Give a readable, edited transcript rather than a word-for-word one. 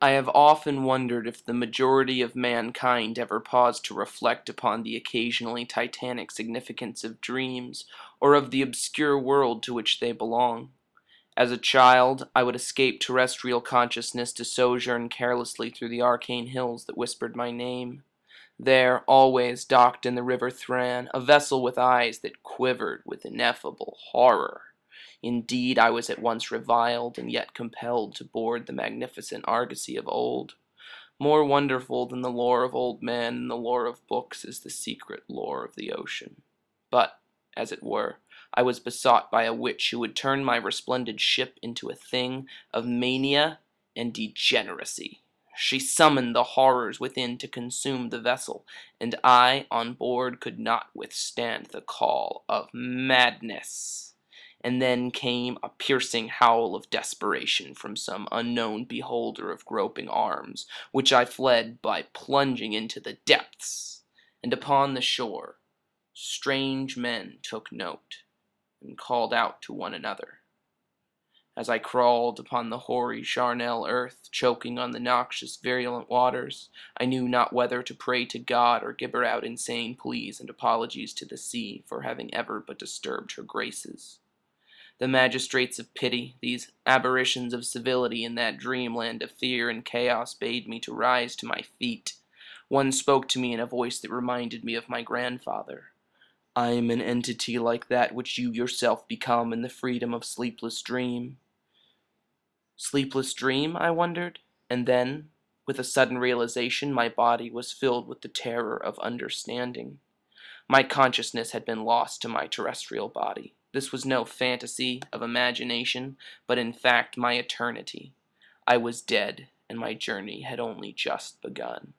I have often wondered if the majority of mankind ever paused to reflect upon the occasionally titanic significance of dreams, or of the obscure world to which they belong. As a child, I would escape terrestrial consciousness to sojourn carelessly through the arcane hills that whispered my name. There, always docked in the river Thran, a vessel with eyes that quivered with ineffable horror. Indeed, I was at once reviled and yet compelled to board the magnificent argosy of old. More wonderful than the lore of old men and the lore of books is the secret lore of the ocean. But, as it were, I was besought by a witch who would turn my resplendent ship into a thing of mania and degeneracy. She summoned the horrors within to consume the vessel, and I, on board, could not withstand the call of madness. And then came a piercing howl of desperation from some unknown beholder of groping arms, which I fled by plunging into the depths. And upon the shore, strange men took note, and called out to one another. As I crawled upon the hoary charnel earth, choking on the noxious virulent waters, I knew not whether to pray to God or gibber out insane pleas and apologies to the sea for having ever but disturbed her graces. The magistrates of pity, these aberrations of civility in that dreamland of fear and chaos, bade me to rise to my feet. One spoke to me in a voice that reminded me of my grandfather. "I am an entity like that which you yourself become in the freedom of sleepless dream." Sleepless dream, I wondered, and then, with a sudden realization, my body was filled with the terror of understanding. My consciousness had been lost to my terrestrial body. This was no fantasy of imagination, but in fact my eternity. I was dead, and my journey had only just begun.